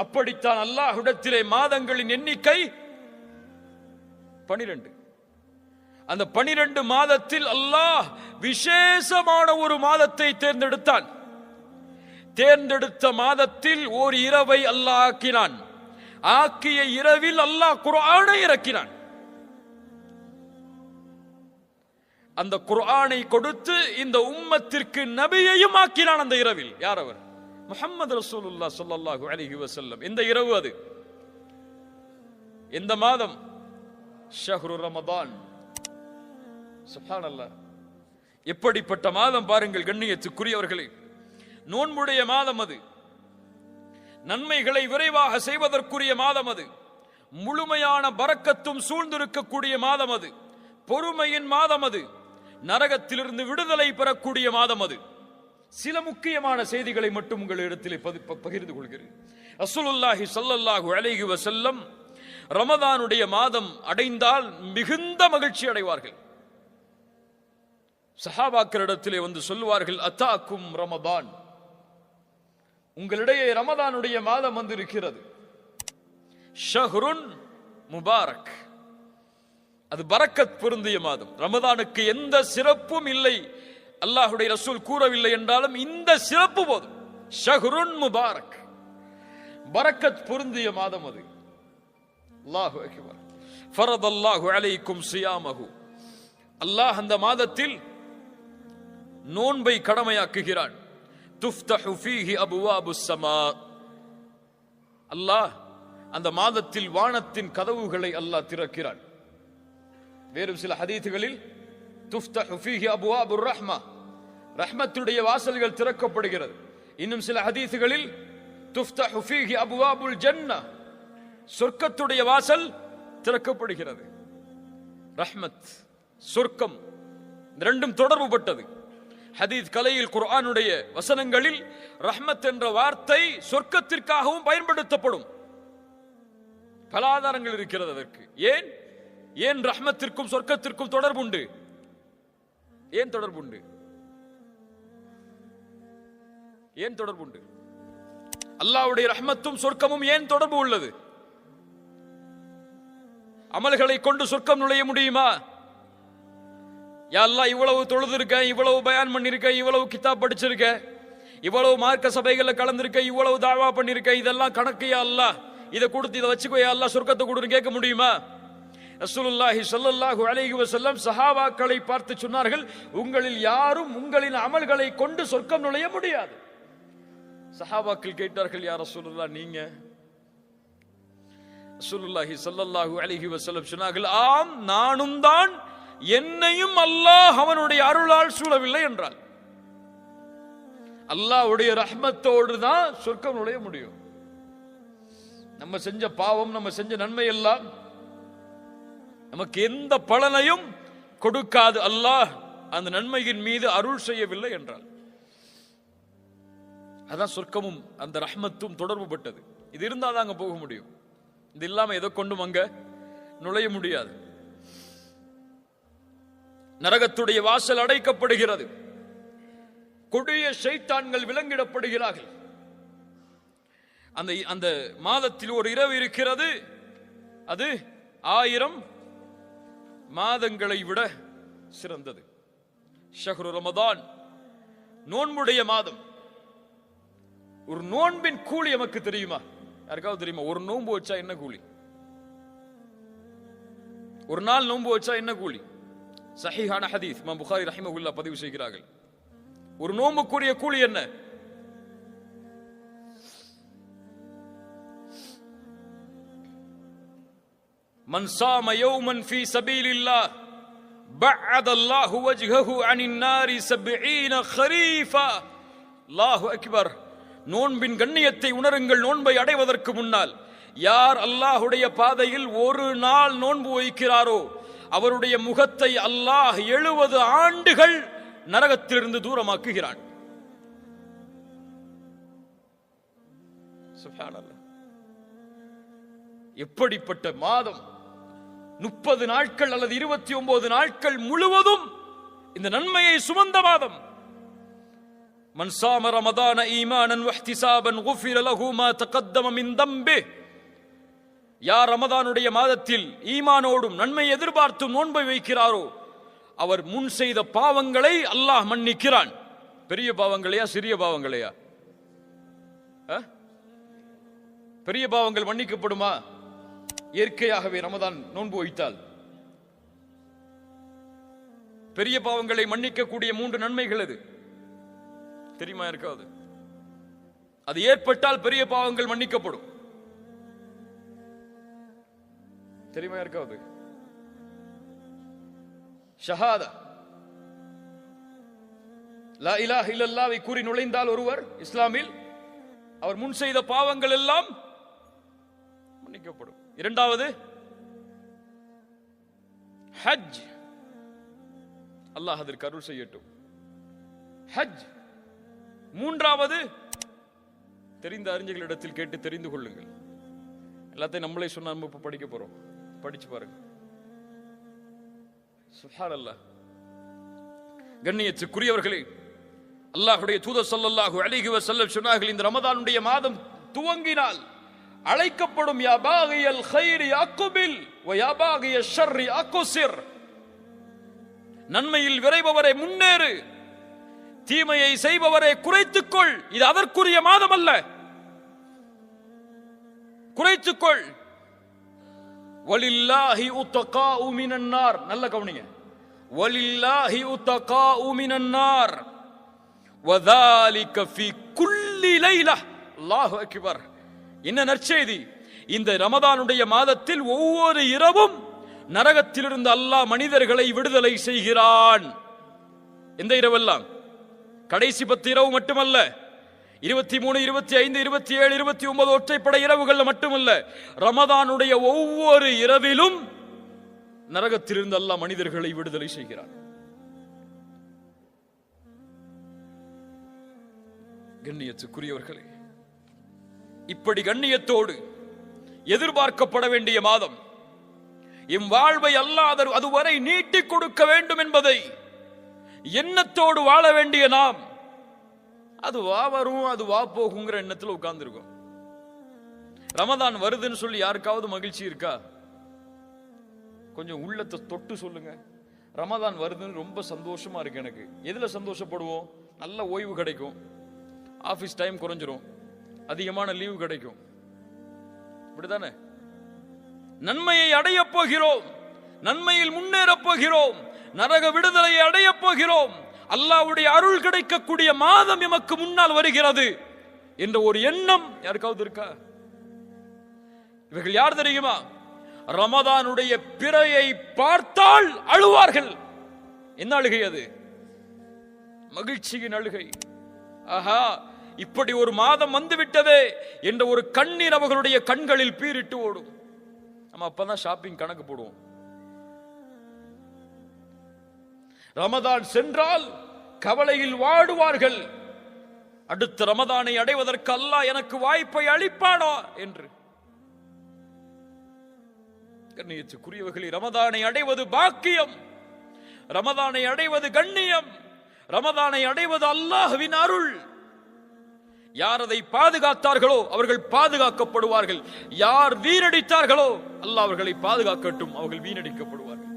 அப்படித்தான் அல்லாஹ்விடத்திலே மாதங்களின் எண்ணிக்கை 12. அந்த 12 மாதத்தில் அல்லாஹ் விசேஷமான ஒரு மாதத்தை தேர்ந்தெடுத்தான். தேர்ந்தெடுத்த மாதத்தில் ஓர் இரவை அல்லாஹ் ஆக்கினான். ஆக்கிய இரவில் அல்லாஹ் குர்ஆனை இறக்கினான். அந்த குர்ஆனை கொடுத்து இந்த உம்மத்திற்கு நபியையும் ஆக்கினான் அந்த இரவில். யார் அவர்? முஹம்மது ரசூலுல்லாஹ் ஸல்லல்லாஹு அலைஹி வஸல்லம். இந்த இரவு அது எந்த மாதம்? ஷஹ்ரு ரமதான். சுப்ஹானல்லாஹ், எப்படிப்பட்ட மாதம் பாருங்கள் கண்ணியத்துக்குரியவர்களே. நோன்புடைய மாதம் அது. நன்மைகளை விரைவாக செய்வதற்குரிய மாதம் அது. முழுமையான பரக்கத்தும் சூழ்ந்திருக்கக்கூடிய மாதம் அது. பொறுமையின் மாதம் அது. நரகத்திலிருந்து விடுதலை பெறக்கூடிய மாதம் அது. சில முக்கியமான செய்திகளை மட்டும் உங்களிடத்திலே பகிர்ந்து கொள்கிறேன். ரசூலுல்லாஹி ஸல்லல்லாஹு அலைஹி வஸல்லம் ரமதானுடைய மாதம் அடைந்தால் மிகுந்த மகிழ்ச்சி அடைவார்கள். சஹாபாக்களிடத்திலே வந்து சொல்லுவார்கள், அத்தாக்கும் ரமதான், உங்களிடையே ரமதானுடைய மாதம் வந்து இருக்கிறது. ஷஹ்ருன் முபாரக், அது பரக்கத் பொருந்திய மாதம். ரமதானுக்கு எந்த சிறப்பும் இல்லை, அல்லாஹ்வுடைய ரசூல் கூறவில்லை என்றாலும் இந்த சிறப்பு போதும். ஷஹ்ருன் முபாரக், பரக்கத் பொருந்திய மாதம் அது. அல்லாஹு அக்பர். ஃபரதல்லாஹு அலைக்கும் ஸியாமஹு, அல்லாஹ் அந்த மாதத்தில் நோன்பை கடமையாக்குகிறான். துஃப்தஹு ஃபீஹி அபுவாபுஸ் ஸமா, அல்லாஹ் அந்த மாதத்தில் வானத்தின் கதவுகளை அல்லாஹ் திறக்கிறான். வேறு சில ஹதீதுகளில் துஃப்தஹு ஃபீஹி அபுவாபுர் ரஹ்மா, ரஹ்மத்துடைய வாசல்கள் திறக்கப்படுகிறது. இன்னும் சில ஹதீதுகளில் துஃப்தஹு ஃபீஹி அபுவாபுல் ஜன்னah, சொர்க்கத்துடைய வாசல் திறக்கப்படுகிறது. ரஹ்மத், சொர்க்கம் இரண்டும் தொடர்புபட்டது. ஹதீஸ் கலையில் குர்ஆனுடைய வசனங்களில் ரஹ்மத் என்ற வார்த்தை சொர்க்கத்திற்காகவும் பயன்படுத்தப்படும். பல ஆதாரங்கள் இருக்கிறது அதற்கு. ஏன் ரஹ்மத்திற்கும் சொர்க்கத்திற்கும் தொடர்புண்டு? ஏன் தொடர்புண்டு? ஏன் தொடர்புண்டு? அல்லாஹ்வுடைய ரஹ்மத்தும் சொர்க்கமும் ஏன் தொடர்பு உள்ளது? அமல்களை கொண்டு சொர்க்கம் நுழைய முடியுமா? யா அல்லாஹ், இவ்வளவு தொழுதிருக்க, இவ்வளவு பயான் பண்ணிருக்க, இவ்வளவு கிதாப் படிச்சிருக்க, இவ்வளவு மார்க்க சபைகள்ல கலந்திருக்க, இவ்வளவு தாவா பண்ணிருக்க, இதெல்லாம் கணக்கு யா அல்லாஹ், இதை கொடுத்து இதை வச்சுக்கோ யா அல்லாஹ், சொர்க்கத்தை கொடுன்னு கேட்க முடியுமா? ரசூலுல்லாஹி ஸல்லல்லாஹு அலைஹி வஸல்லம் சஹாபாக்களை பார்த்து சொன்னார்கள், உங்களில் யாரும் உங்களின் அமல்களை கொண்டு சொர்க்கம் நுழைய முடியாது. சஹாபாக்கள் கேட்டார்கள், யா ரசூலுல்லாஹ் நீங்க? ரசூலுல்லாஹி ஸல்லல்லாஹு அலைஹி வஸல்லம் சொன்னார்கள், ஆம், நானும் தான், என்னையும் அல்லாஹ் அவனுடைய அருளால் சூழவில்லை என்றால். அல்லாஹ்வுடைய ரஹ்மத்தோடு தான் சொர்க்கம் நுழைய முடியும். நம்ம செஞ்ச பாவம், நம்ம செஞ்ச நன்மை எல்லாம் நமக்கு எந்த பலனையும் கொடுக்காது, அல்லாஹ் அந்த நன்மையின் மீது அருள் செய்யவில்லை என்றால். அதான் சொர்க்கமும் அந்த ரஹ்மத்தும் தொடர்பு பட்டது. இது இருந்தால் தான் அங்க போக முடியும். இது இல்லாம எதை கொண்டும் அங்க நுழைய முடியாது. நரகத்துடைய வாசல் அடைக்கப்படுகிறது. கொடிய ஷைத்தான்கள் விலங்கிடப்படுகிறார்கள். அந்த மாதத்தில் ஒரு இரவு இருக்கிறது, அது 1000 மாதங்களை விட சிறந்தது. ஷஹ்ரு ரமதான், நோன்புடைய மாதம். ஒரு நோன்பின் கூலி நமக்கு தெரியுமா? யாருக்காவது தெரியுமா? ஒரு நோன்பு வச்சா என்ன கூலி? ஒரு நாள் நோன்பு வச்சா என்ன கூலி? சஹீஹான ஹதீஸ் இமாம் புகாரி ரஹிமஹுல்லாஹ் பதிவு செய்கிறார்கள். ஒரு நோன்புக்குரிய கூலி என்ன? மன் ஸாம யௌமன் ஃபீ ஸபீலில்லாஹ் பஅதல்லாஹு வஜ்ஹஹு அனின் நாரி 70 கரீஃபா. அல்லாஹு அக்பர். நோன்பின் கண்ணியத்தை உணருங்கள். நோன்பை அடைவதற்கு முன்னால் யார் அல்லாஹ்வுடைய பாதையில் ஒரு நாள் நோன்பு வைக்கிறாரோ அவருடைய முகத்தை அல்லாஹ் 70 ஆண்டுகள் நரகத்திலிருந்து தூரமாக்குகிறான். சுப்ஹானல்லாஹ். எப்படிப்பட்ட மாதம்! 30 நாட்கள் அல்லது 29 நாட்கள் முழுவதும் இந்த நன்மையை சுமந்த மாதம். மன் ஸாம ரமதான ஈமானன் வஹ்திஸாபன் குஃபிர லஹு மா தகத்தம மின் தம்பிஹ். யார் ரமதானுடைய மாதத்தில் ஈமானோடும் நன்மை எதிர்பார்த்தும் நோன்பை வைக்கிறாரோ அவர் முன் செய்த பாவங்களை அல்லாஹ் மன்னிக்கிறான். பெரிய பாவங்களையா சிறிய பாவங்களையா? பெரிய பாவங்கள் மன்னிக்கப்படுமா? இயற்கையாகவே ரமதான் நோன்பு வைத்தால் பெரிய பாவங்களை மன்னிக்கக்கூடிய 3 நன்மைகள் அது தெரியுமா? இருக்காது. அது ஏற்பட்டால் பெரிய பாவங்கள் மன்னிக்கப்படும். தெரியுமா? இருக்காது. ஷஹாதா, லா இலாஹ இல்லல்லாஹ்வை கூறி நுழைந்தால் ஒருவர் இஸ்லாமில் அவர் முன் செய்த பாவங்கள் எல்லாம் மன்னிக்கப்படும். இரண்டாவது ஹஜ். அல்லாஹ் அதற்கு அருள் செய்யட்டும். ஹஜ். மூன்றாவது தெரிந்த அறிஞர்களிடத்தில் கேட்டு தெரிந்து கொள்ளுங்கள். எல்லாத்தையும் நம்மளே சொன்னா நம்ம இப்ப படிக்க போறோம். படிச்சு பாருங்க. சுப்ஹானல்லாஹ். கண்ணியத்துக்குரியவர்களே, அல்லாஹ்வுடைய தூதர் ஸல்லல்லாஹு அலைஹி வஸல்லம் சொன்னார்கள், இந்த ரமதானுடைய மாதம் துவங்கினால் அழைக்கப்படும் யா பாகியல் கைரி அக்பில் வ யா பாகிய ஷர்ரி அக்ஸிர். நன்மையில் விரைபவரை முன்னேறு, தீமையை செய்பவரை குறைத்துக்கொள். இது அதற்குரிய மாதம் அல்ல. குறைத்துக்கொள். வலில்லாஹி உத்தகாஉ மினன் நார். நல்ல கவனிங்க. வலில்லாஹி உத்தகாஉ மினன் நார் வதாலிக ஃபீ குல்லி லைலா. அல்லாஹு அக்பர். என்ன நற்செய்தி! இந்த ரமதானுடைய மாதத்தில் ஒவ்வொரு இரவும் நரகத்திலிருந்து அல்லாஹ் மனிதர்களை விடுதலை செய்கிறான். எந்த இரவெல்லாம்? கடைசி 10 இரவு மட்டுமல்ல, 23, 25, 27, 29 ஒற்றைப்படை இரவுகள் மட்டுமல்ல, ரமதானுடைய ஒவ்வொரு இரவிலும் நரகத்திலிருந்து அல்லாஹ் மனிதர்களை விடுதலை செய்கிறான். கண்ணியத்துக்குரியவர்களே, இப்படி கண்ணியத்தோடு எதிர்பார்க்கப்பட வேண்டிய மாதம், எம் வாழ்வை அல்லாஹ் அதுவரை நீட்டிக் கொடுக்க வேண்டும் என்பதை எண்ணத்தோடு வாழ வேண்டிய நாம், அது வா வரும் அது வா போகுங்கிற எண்ணத்தில் உட்கார்ந்து இருக்கோம். ரமதான் வருதுன்னு சொல்லி யாருக்காவது மகிழ்ச்சி இருக்கா? கொஞ்சம் உள்ளத்தை தொட்டு சொல்லுங்க. ரமதான் வருதுன்னு ரொம்ப சந்தோஷமா இருக்கு எனக்கு. எதுல சந்தோஷப்படுவோம்? நல்ல ஓய்வு கிடைக்கும், ஆபீஸ் டைம் குறைஞ்சிரும், அதிகமான லீவு கிடைக்கும். இப்படிதானே? நன்மையை அடைய போகிறோம், நன்மையில் முன்னேற போகிறோம், நரக விடுதலையை அடைய போகிறோம், அல்லாஹ்வுடைய அருள் கிடைக்கக்கூடிய மாதம் எமக்கு முன்னால் வருகிறது என்ற ஒரு எண்ணம் யாருக்காவது இருக்கா? இவர்கள் யார் தெரியுமா? ரமதானுடைய பிறையை பார்த்தால் அழுவார்கள். என்ன அழுகை அது? மகிழ்ச்சியின் அழுகை. ஆஹா, இப்படி ஒரு மாதம் வந்துவிட்டதே என்ற ஒரு கண்ணீர் அவர்களுடைய கண்களில் பீரிட்டு ஓடும். நம்ம அப்பதான் ஷாப்பிங் கணக்கு போடுவோம். ரமதான் சென்றால் கவலையில் வாடுவார்கள். அடுத்த ரமதானை அடைவதற்கு அல்லாஹ் எனக்கு வாய்ப்பை அளிப்பானா என்று. கண்ணியத்துக்குரியவர்களே, ரமதானை அடைவது பாக்கியம், ரமதானை அடைவது கண்ணியம், ரமதானை அடைவது அல்லாஹ்வின் அருள். யார் அதை பாதுகாத்தார்களோ அவர்கள் பாதுகாக்கப்படுவார்கள். யார் வீணடித்தார்களோ அல்லாஹ் அவர்களை பாதுகாக்கட்டும், அவர்கள் வீணடிக்கப்படுவார்கள்.